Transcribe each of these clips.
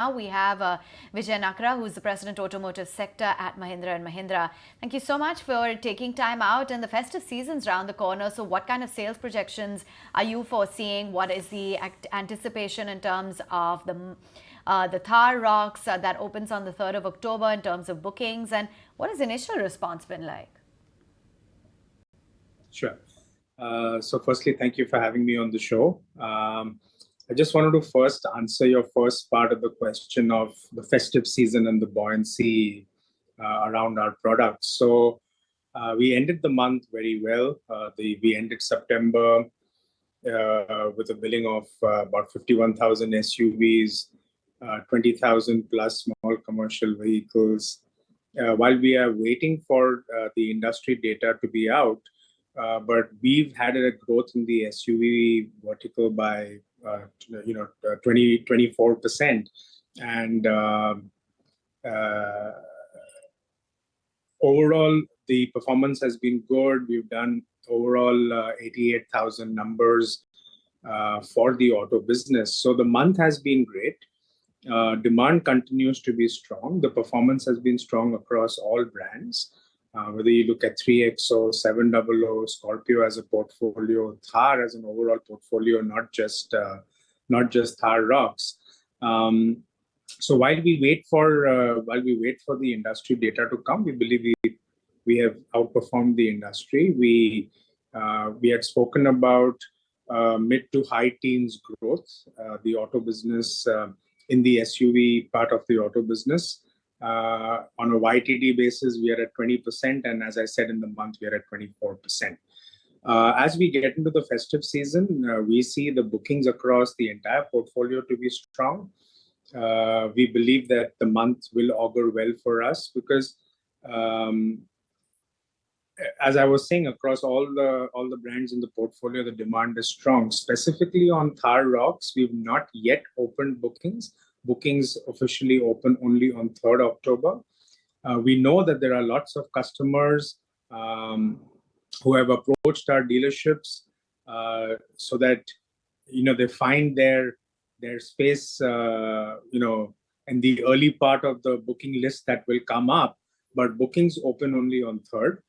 Now we have Veejay Nakra, who's the President Automotive Sector at Mahindra and Mahindra. Thank you so much for taking time out, and the festive season's round the corner. So what kind of sales projections are you foreseeing? What is the anticipation in terms of the Thar Roxx that opens on the 3rd of October in terms of bookings, and what has initial response been like? Sure. So firstly, thank you for having me on the show. I just wanted to first answer your first part of the question of the festive season and the buoyancy around our products. So we ended the month very well. We ended September with a billing of about 51,000 SUVs, 20,000 plus small commercial vehicles. While we are waiting for the industry data to be out, but we've had a growth in the SUV vertical by 24%, and overall the performance has been good. We've done overall 88,000 numbers for the auto business. So the month has been great. Demand continues to be strong. The performance has been strong across all brands. Whether you look at 3XO, 700, Scorpio as a portfolio, Thar as an overall portfolio, not just Thar Roxx. So while we wait for the industry data to come, we believe we have outperformed the industry. We had spoken about mid to high teens growth, the auto business in the SUV part of the auto business. On a YTD basis, we are at 20%, and as I said, in the month, we are at 24%. As we get into the festive season, we see the bookings across the entire portfolio to be strong. We believe that the month will augur well for us because, as I was saying, across all the brands in the portfolio, the demand is strong. Specifically on Thar Roxx, we've not yet opened bookings. Bookings officially open only on 3rd October. We know that there are lots of customers who have approached our dealerships so that they find their space in the early part of the booking list that will come up, but bookings open only on 3rd.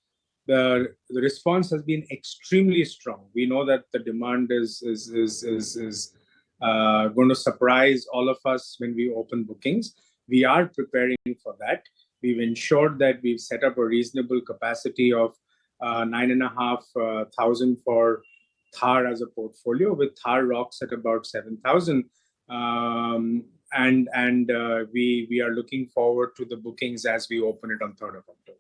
The response has been extremely strong. We know that the demand is going to surprise all of us when we open bookings. We are preparing for that. We've ensured that we've set up a reasonable capacity of 9,500 for Thar as a portfolio, with Thar Roxx at about 7,000. We are looking forward to the bookings as we open it on 3rd of October.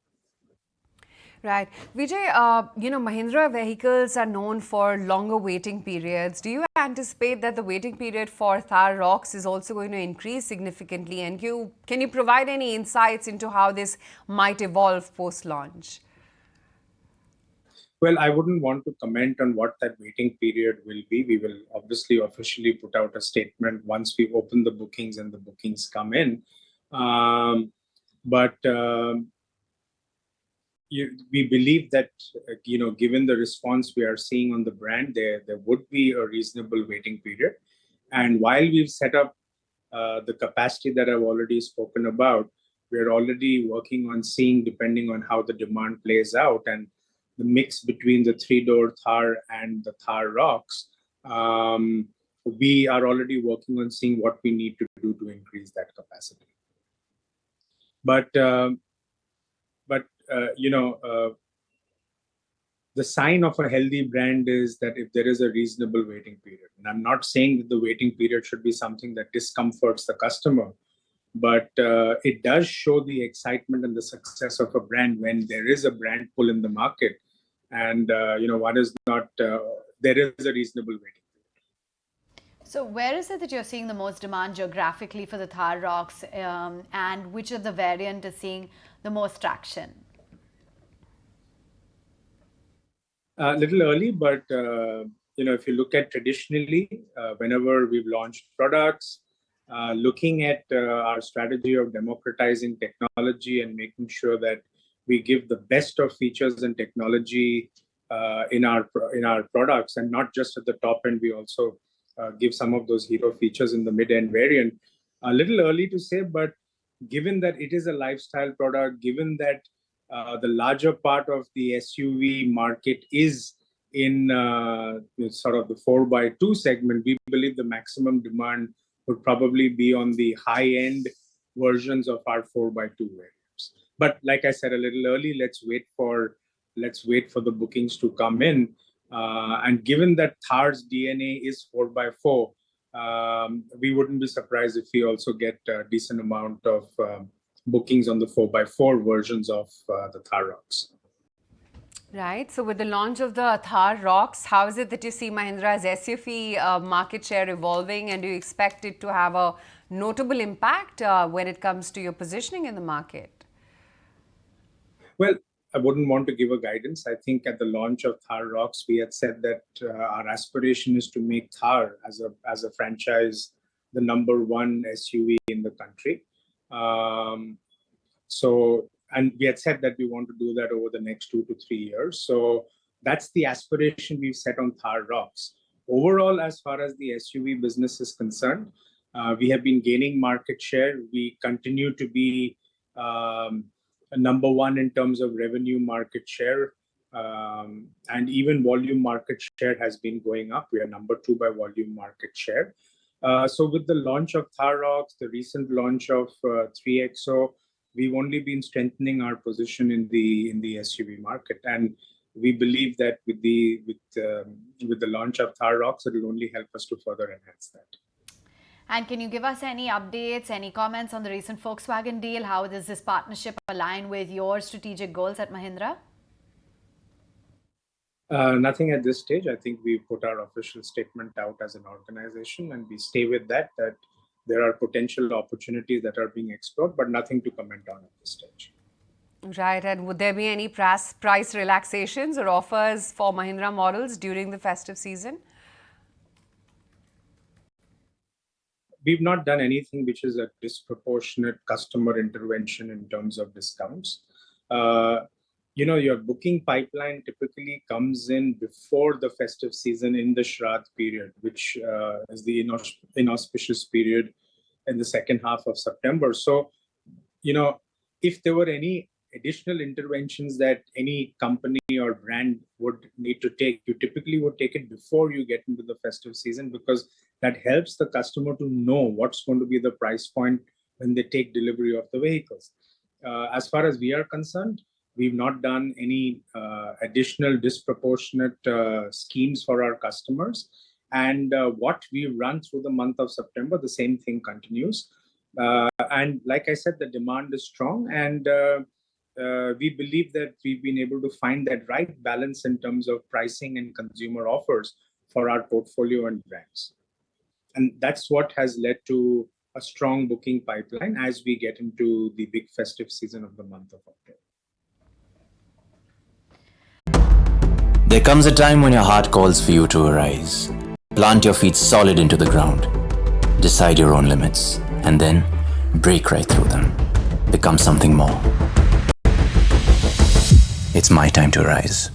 Right. Veejay, Mahindra vehicles are known for longer waiting periods. Do you anticipate that the waiting period for Thar Roxx is also going to increase significantly? And can you provide any insights into how this might evolve post-launch? Well, I wouldn't want to comment on what that waiting period will be. We will obviously officially put out a statement once we open the bookings and the bookings come in. We believe that, given the response we are seeing on the brand, there would be a reasonable waiting period. And while we've set up the capacity that I've already spoken about, we're already working on seeing, depending on how the demand plays out and the mix between the three-door Thar and the Thar Roxx, we are already working on seeing what we need to do to increase that capacity. The sign of a healthy brand is that if there is a reasonable waiting period. And I'm not saying that the waiting period should be something that discomforts the customer, but it does show the excitement and the success of a brand when there is a brand pull in the market. And, what is not, there is a reasonable waiting period. So where is it that you're seeing the most demand geographically for the Thar Roxx, and which of the variant is seeing the most traction? A little early, but if you look at traditionally, whenever we've launched products, looking at our strategy of democratizing technology and making sure that we give the best of features and technology in our products, and not just at the top end, we also give some of those hero features in the mid-end variant. A little early to say, but given that it is a lifestyle product, given that the larger part of the SUV market is in sort of the 4x2 segment, we believe the maximum demand would probably be on the high-end versions of our 4x2 variants. But like I said, a little early, let's wait for the bookings to come in. And given that Thar's DNA is 4x4, we wouldn't be surprised if we also get a decent amount of bookings on the 4x4 versions of the Thar Roxx. Right. So with the launch of the Thar Roxx, how is it that you see Mahindra's SUV market share evolving, and do you expect it to have a notable impact when it comes to your positioning in the market? Well, I wouldn't want to give a guidance. I think at the launch of Thar Roxx, we had said that our aspiration is to make Thar as a franchise the number one SUV in the country. And we had said that we want to do that over the next 2 to 3 years. So that's the aspiration we've set on Thar Roxx. Overall, as far as the SUV business is concerned, we have been gaining market share. We continue to be number one in terms of revenue market share. And even volume market share has been going up. We are number 2 by volume market share. So with the launch of Thar Roxx, the recent launch of 3XO, we've only been strengthening our position in the SUV market, and we believe that with the launch of Thar Roxx, it will only help us to further enhance that. And can you give us any updates, any comments on the recent Volkswagen deal? How does this partnership align with your strategic goals at Mahindra? Nothing at this stage. I think we put our official statement out as an organization, and we stay with that there are potential opportunities that are being explored, but nothing to comment on at this stage. Right. And would there be any price relaxations or offers for Mahindra models during the festive season? We've not done anything which is a disproportionate customer intervention in terms of discounts. Your booking pipeline typically comes in before the festive season in the Shraddh period, which is the inauspicious period in the second half of September. So, if there were any additional interventions that any company or brand would need to take, you typically would take it before you get into the festive season, because that helps the customer to know what's going to be the price point when they take delivery of the vehicles. As far as we are concerned, we've not done any additional disproportionate schemes for our customers. And what we run through the month of September, the same thing continues. And like I said, the demand is strong, and we believe that we've been able to find that right balance in terms of pricing and consumer offers for our portfolio and brands. And that's what has led to a strong booking pipeline as we get into the big festive season of the month of October. There comes a time when your heart calls for you to arise. Plant your feet solid into the ground. Decide your own limits. And then break right through them. Become something more. It's my time to rise.